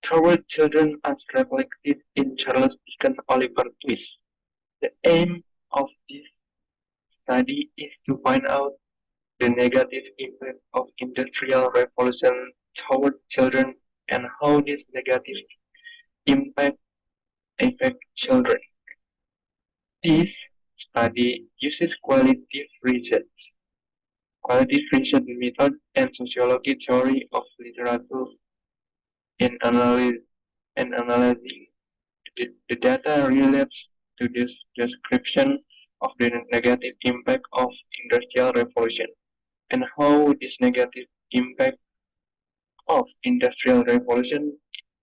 toward children as reflected in Charles Dickens' Oliver Twist. The aim of this study is to find out the negative impact of industrial revolution toward children and how this negative impact affect children. This study uses qualitative research method and sociology theory of literature in analyzing the data relates to this description of the negative impact of industrial revolution and how this negative impact of industrial revolution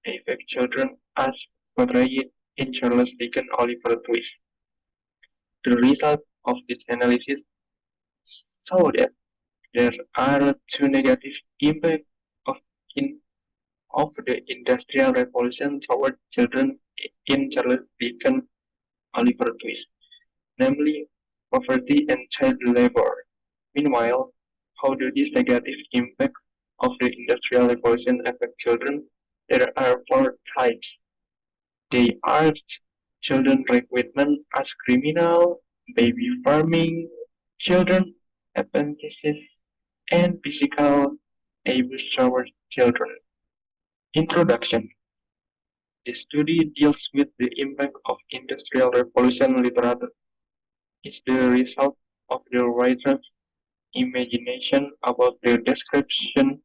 affect children as portrayed in Charles Dickens' Oliver Twist. The result of this analysis show that there are two negative impacts of in of the Industrial Revolution toward children in Charles Dickens' Oliver Twist, namely poverty and child labor. Meanwhile, how do these negative impacts of the Industrial Revolution affect children? There are four types. They are children recruitment as criminal, baby farming, children apprentices, and physical abuse toward children. Introduction. The study deals with the impact of Industrial Revolution literature. It's the result of the writer's imagination about the description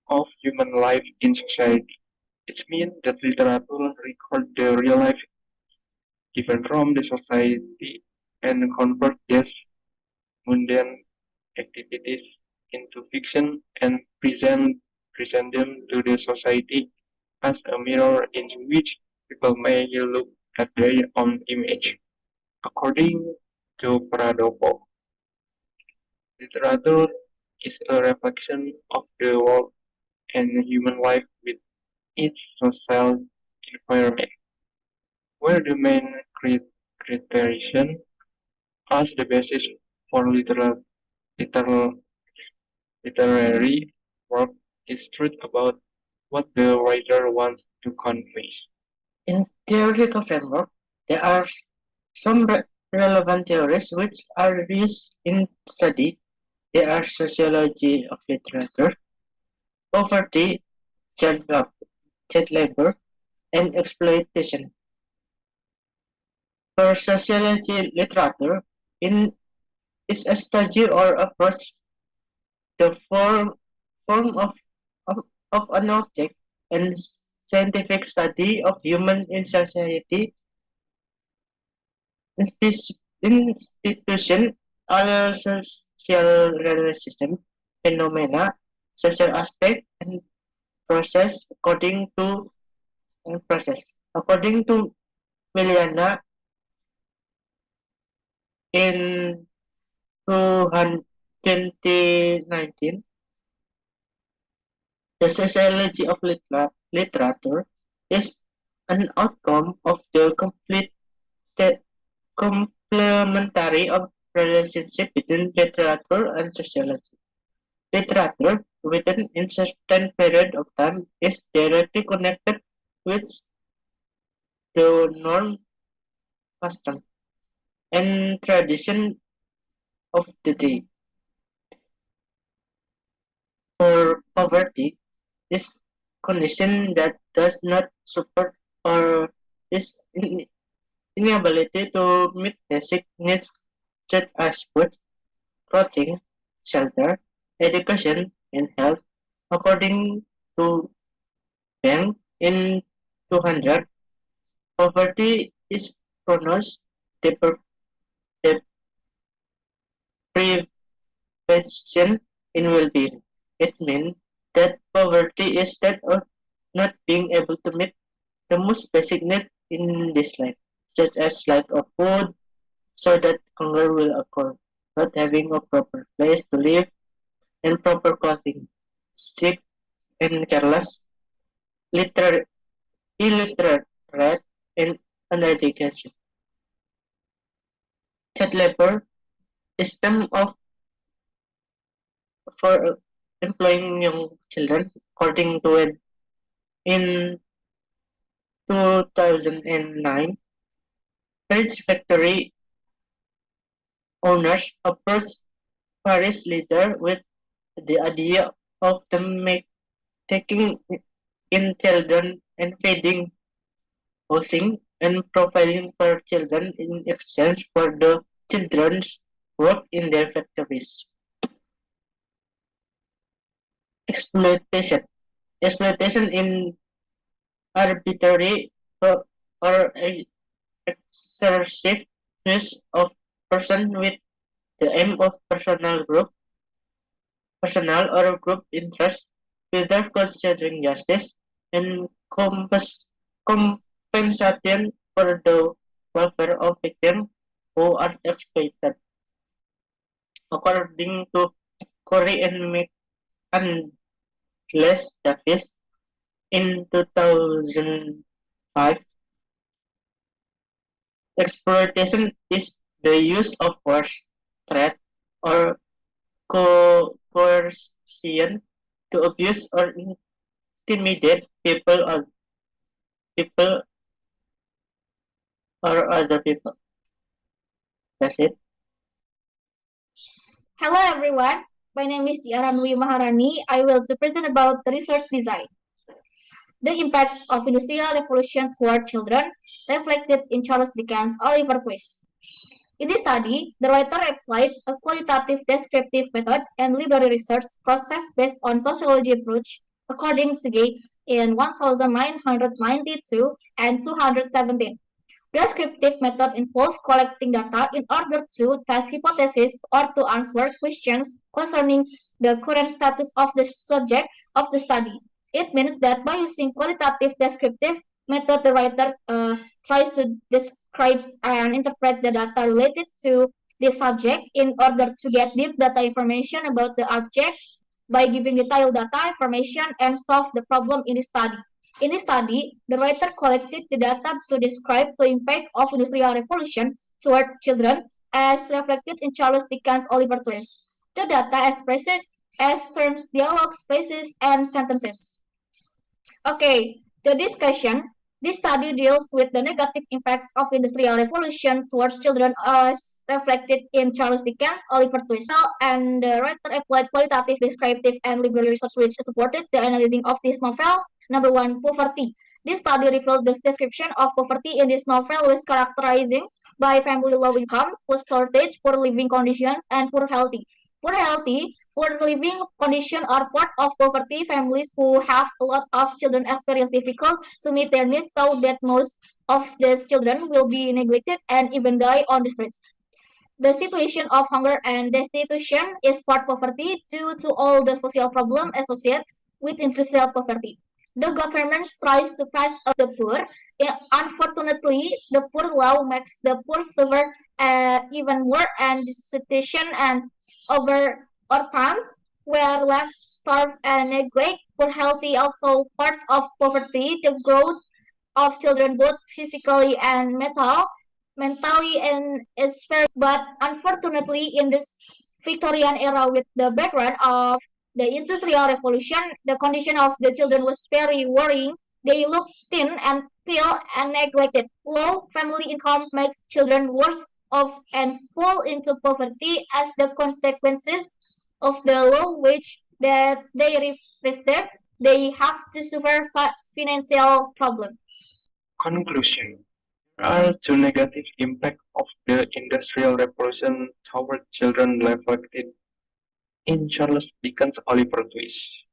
of human life in society. It means that literature records the real life given from the society and convert these mundane activities into fiction and present them to the society as a mirror in which people may look at their own image. According to Pradopo, literature is a reflection of the world and human life with its social environment, where the main criterion as the basis for literal, literary work is truth about what the writer wants to convey. In theoretical framework, there are some relevant theories which are used in study. They are sociology of literature, poverty, child labor, and exploitation. For sociology literature, in is a study or approach the form of, of an object and scientific study of human in society, institution, other social system, phenomena, social aspect, and process process. According to Miliana in 2019, the sociology of literature is an outcome of the complementary of relationship between literature and sociology. Literature, within a certain period of time, is directly connected with the norm, custom, and tradition of the day. For poverty, this condition that does not support or is inability to meet basic needs such as food, clothing, shelter, education, and health. According to Bank in 200, poverty is pronounced deprivation in well-being. It means that poverty is that of not being able to meet the most basic need in this life, such as lack of food, so that hunger will occur, not having a proper place to live and proper clothing, sick and careless, literate, illiterate, and uneducated. Child labor system of for employing young children, according to it, in 2009, Paris factory owners approached Paris leader with the idea of taking in children and feeding, housing, and providing for children in exchange for the children's work in their factories. Exploitation. Exploitation in arbitrary or excessive use of person with the aim of personal or group interest without considering justice and compensation for the welfare of victims who are exploited. According to Corey and Les Davis in 2005, exploitation is the use of force, threat, or coercion to abuse or intimidate people or other people. That's it. Hello everyone, my name is Jiharan Dwi Maharani. I will to present about the research design. The impacts of industrial revolution toward children reflected in Charles Dickens' Oliver Twist. In this study, the writer applied a qualitative descriptive method and library research process based on sociology approach according to Gay in 1992 and 217. Descriptive method involves collecting data in order to test hypotheses or to answer questions concerning the current status of the subject of the study. It means that by using qualitative descriptive method, the writer tries to describe and interpret the data related to the subject in order to get deep data information about the object by giving detailed data information and solve the problem in the study. In this study, the writer collected the data to describe the impact of industrial revolution toward children as reflected in Charles Dickens' Oliver Twist. The data expressed as terms, dialogues, phrases, and sentences. Okay, the discussion. This study deals with the negative impacts of industrial revolution towards children as reflected in Charles Dickens' Oliver Twist. And the writer applied qualitative, descriptive, and library research which supported the analysis of this novel. Number one, poverty. This study revealed the description of poverty in this novel was characterizing by family low incomes, food shortage, poor living conditions, and poor healthy. Poor living condition are part of poverty. Families who have a lot of children experience difficult to meet their needs, so that most of these children will be neglected and even die on the streets. The situation of hunger and destitution is part poverty due to all the social problems associated with industrial poverty. The government tries to pass the poor. Unfortunately, the poor law makes the poor suffer even more, and the situation and over orphans were left starved and neglect. Poor healthy also part of poverty. The growth of children both physically and mentally and is very but unfortunately in this Victorian era with the background of the industrial revolution the condition of the children was very worrying. They look thin and pale and neglected. Low family income makes children worse off and fall into poverty as the consequences of the low wage that they receive. They have to suffer financial problems. Conclusion. There are two negative impacts of the Industrial Revolution toward children reflected in Charles Dickens' Oliver Twist.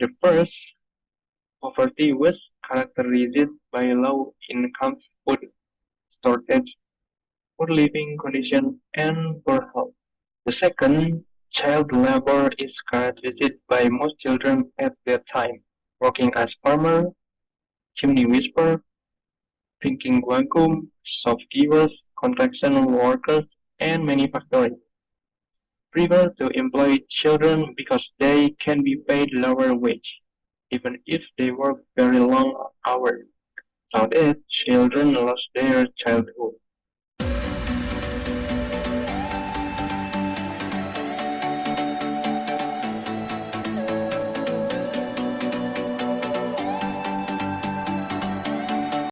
The first, poverty was characterized by low incomes, food shortage, poor living conditions, and poor health. The second, child labor is characterized by most children at that time working as farmer, chimney whisperer, drinking vacuum, shopkeepers, construction workers, and manufacturing. Prefer to employ children because they can be paid lower wage, even if they work very long hours, so that children lost their childhood.